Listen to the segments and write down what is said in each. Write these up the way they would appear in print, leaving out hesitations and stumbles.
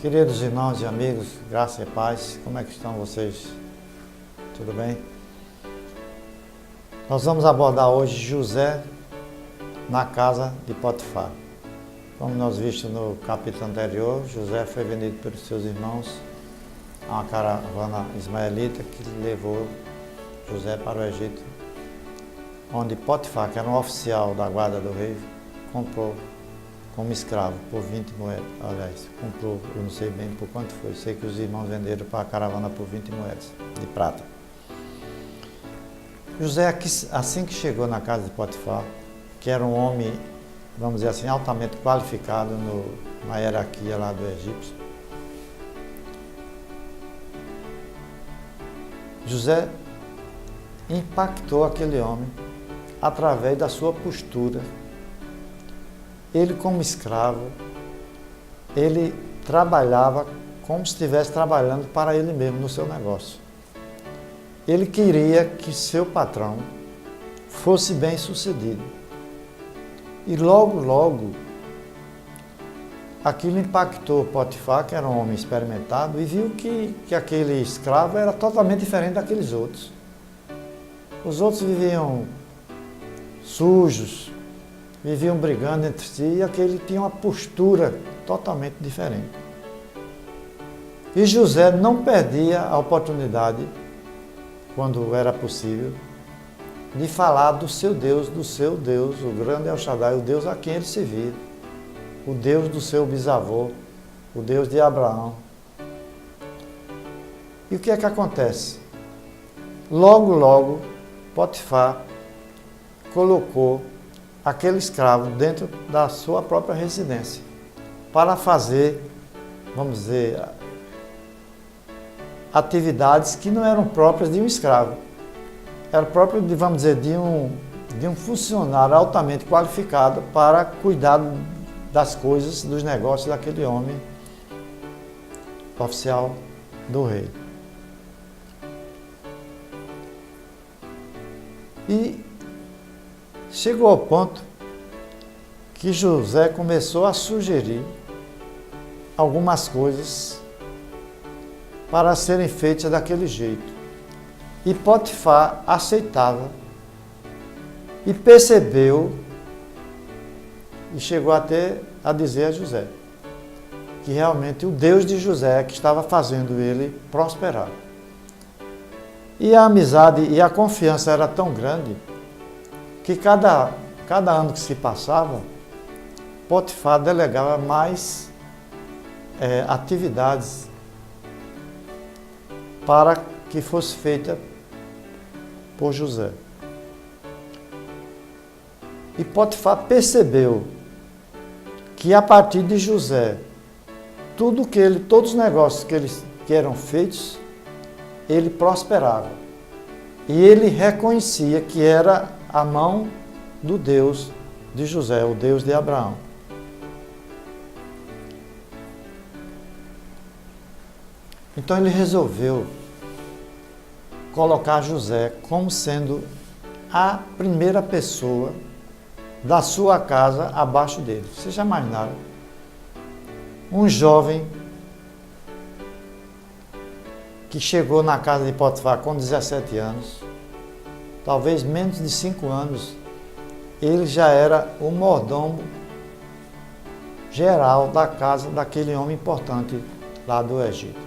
Queridos irmãos e amigos, graça e paz, como é que estão vocês? Tudo bem? Nós vamos abordar hoje José na casa de Potifar. Como nós vimos no capítulo anterior, José foi vendido pelos seus irmãos a uma caravana ismaelita que levou José para o Egito, onde Potifar, que era um oficial da guarda do rei, comprou como escravo por 20 moedas. Aliás, comprou, eu não sei bem por quanto foi, sei que os irmãos venderam para a caravana por 20 moedas de prata. José, assim que chegou na casa de Potifar, que era um homem, vamos dizer assim, altamente qualificado na hierarquia lá do egípcio, José impactou aquele homem através da sua postura. Ele, como escravo, ele trabalhava como se estivesse trabalhando para ele mesmo no seu negócio. Ele queria que seu patrão fosse bem sucedido. E logo, aquilo impactou Potifar, que era um homem experimentado, e viu que aquele escravo era totalmente diferente daqueles outros. Os outros viviam sujos, viviam brigando entre si, e aquele tinha uma postura totalmente diferente. E José não perdia a oportunidade, quando era possível, de falar do seu Deus, o grande El Shaddai, o Deus a quem ele servia, o Deus do seu bisavô, o Deus de Abraão. E o que é que acontece? Logo, Potifar colocou aquele escravo dentro da sua própria residência para fazer, vamos dizer, atividades que não eram próprias de um escravo. Era próprio, vamos dizer, de um funcionário altamente qualificado para cuidar das coisas, dos negócios daquele homem oficial do rei. E chegou ao ponto que José começou a sugerir algumas coisas para serem feitas daquele jeito. E Potifar aceitava e percebeu e chegou até a dizer a José que realmente o Deus de José que estava fazendo ele prosperar. E a amizade e a confiança era tão grande que cada ano que se passava, Potifar delegava mais atividades para que fosse feita por José. E Potifar percebeu que a partir de José, todos os negócios que eram feitos, ele prosperava. E ele reconhecia que era a mão do Deus de José, o Deus de Abraão. Então ele resolveu colocar José como sendo a primeira pessoa da sua casa abaixo dele. Vocês já imaginaram? Um jovem que chegou na casa de Potifar com 17 anos, talvez menos de 5 anos, ele já era o mordomo geral da casa daquele homem importante lá do Egito.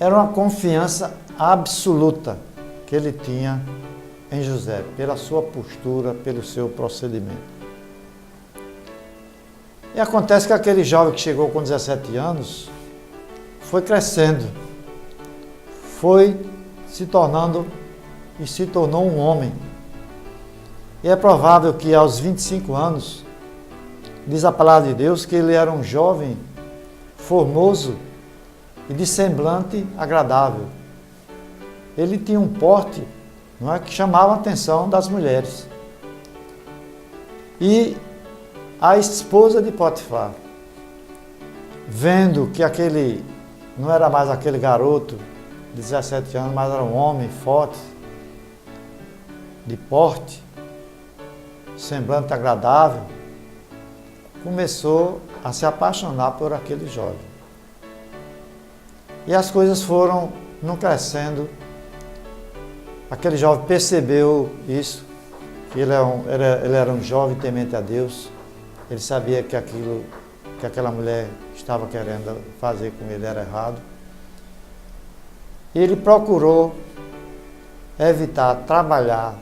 Era uma confiança absoluta que ele tinha em José, pela sua postura, pelo seu procedimento. E acontece que aquele jovem que chegou com 17 anos foi crescendo, foi se tornando e se tornou um homem. E é provável que aos 25 anos, diz a palavra de Deus, que ele era um jovem formoso e de semblante agradável. Ele tinha um porte, não é, que chamava a atenção das mulheres. E a esposa de Potifar, vendo que aquele não era mais aquele garoto de 17 anos, mas era um homem forte, de porte, semblante agradável, começou a se apaixonar por aquele jovem. E as coisas foram não crescendo. Aquele jovem percebeu isso, que ele era um jovem temente a Deus. Ele sabia que aquela mulher estava querendo fazer com ele era errado. E ele procurou evitar trabalhar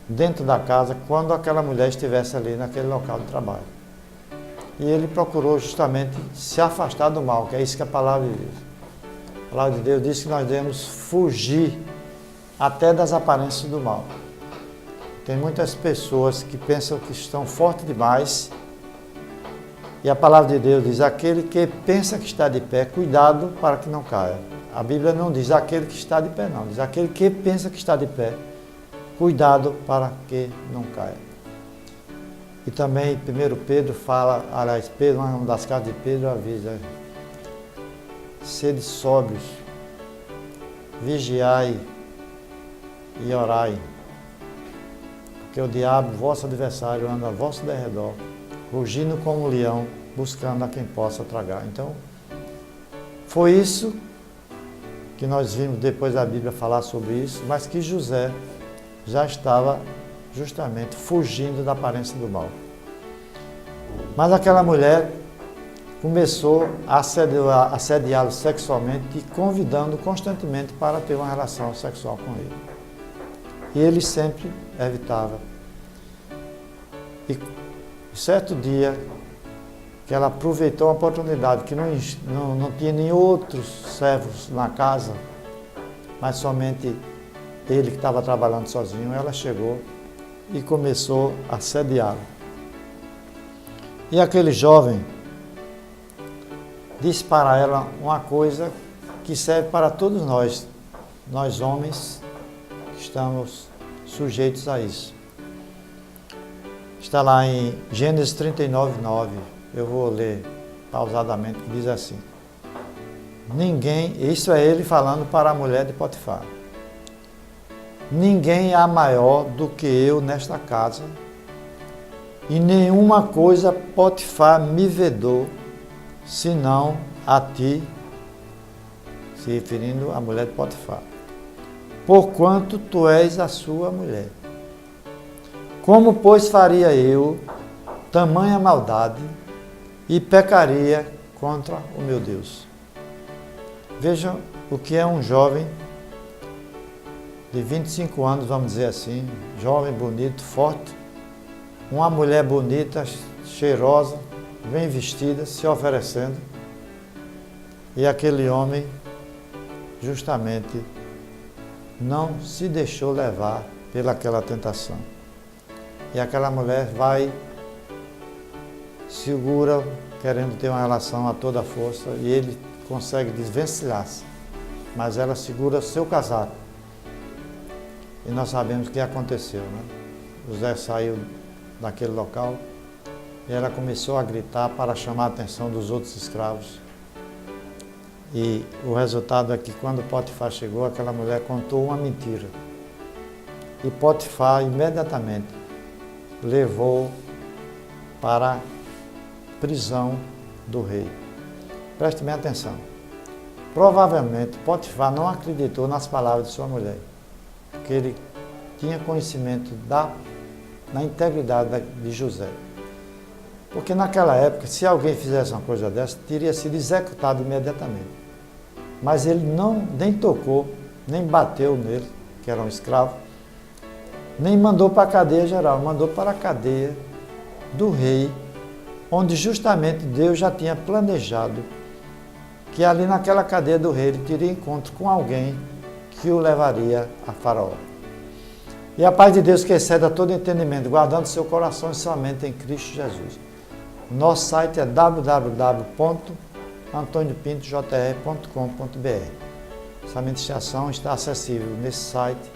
dentro da casa quando aquela mulher estivesse ali naquele local de trabalho. E ele procurou justamente se afastar do mal, que é isso que é a palavra de Deus. A palavra de Deus diz que nós devemos fugir até das aparências do mal. Tem muitas pessoas que pensam que estão fortes demais, e a palavra de Deus diz: aquele que pensa que está de pé, cuidado para que não caia. A Bíblia não diz aquele que está de pé, não. Diz aquele que pensa que está de pé, cuidado para que não caia. E também 1 Pedro fala, aliás, Pedro, uma das cartas de Pedro avisa: sede sóbrios, vigiai e orai, porque o diabo, vosso adversário, anda a vosso derredor, rugindo como um leão, buscando a quem possa tragar. Então, foi isso que nós vimos depois da Bíblia falar sobre isso, mas que José já estava justamente fugindo da aparência do mal. Mas aquela mulher começou a assediá-lo sexualmente e convidando constantemente para ter uma relação sexual com ele. E ele sempre evitava. E certo dia, que ela aproveitou a oportunidade, que não tinha nem outros servos na casa, mas somente ele que estava trabalhando sozinho, ela chegou e começou a assediá-lo. E aquele jovem disse para ela uma coisa que serve para todos nós homens que estamos sujeitos a isso. Está lá em Gênesis 39:9. Eu vou ler pausadamente, que diz assim: ninguém, isso é ele falando para a mulher de Potifar, ninguém há maior do que eu nesta casa, e nenhuma coisa Potifar me vedou, senão a ti, se referindo à mulher de Potifar, porquanto tu és a sua mulher. Como, pois, faria eu tamanha maldade e pecaria contra o meu Deus? Vejam o que é um jovem de 25 anos, vamos dizer assim, jovem, bonito, forte, uma mulher bonita, cheirosa, bem vestida, se oferecendo, e aquele homem justamente não se deixou levar pelaquela tentação. E aquela mulher vai, segura, querendo ter uma relação a toda força, e ele consegue desvencilhar-se, mas ela segura seu casaco. E nós sabemos o que aconteceu, né? José saiu daquele local e ela começou a gritar para chamar a atenção dos outros escravos. E o resultado é que quando Potifar chegou, aquela mulher contou uma mentira. E Potifar imediatamente levou para a prisão do rei. Preste bem atenção. Provavelmente Potifar não acreditou nas palavras de sua mulher, porque ele tinha conhecimento da integridade de José. Porque naquela época, se alguém fizesse uma coisa dessa, teria sido executado imediatamente. Mas ele nem tocou, nem bateu nele, que era um escravo, nem mandou para a cadeia geral, mandou para a cadeia do rei, onde justamente Deus já tinha planejado que ali naquela cadeia do rei ele teria encontro com alguém que o levaria a Faraó. E a paz de Deus, que excede a todo entendimento, guardando seu coração e sua mente em Cristo Jesus. Nosso site é www.antoniopintojr.com.br. Essa ministração está acessível nesse site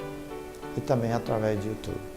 e também através do YouTube.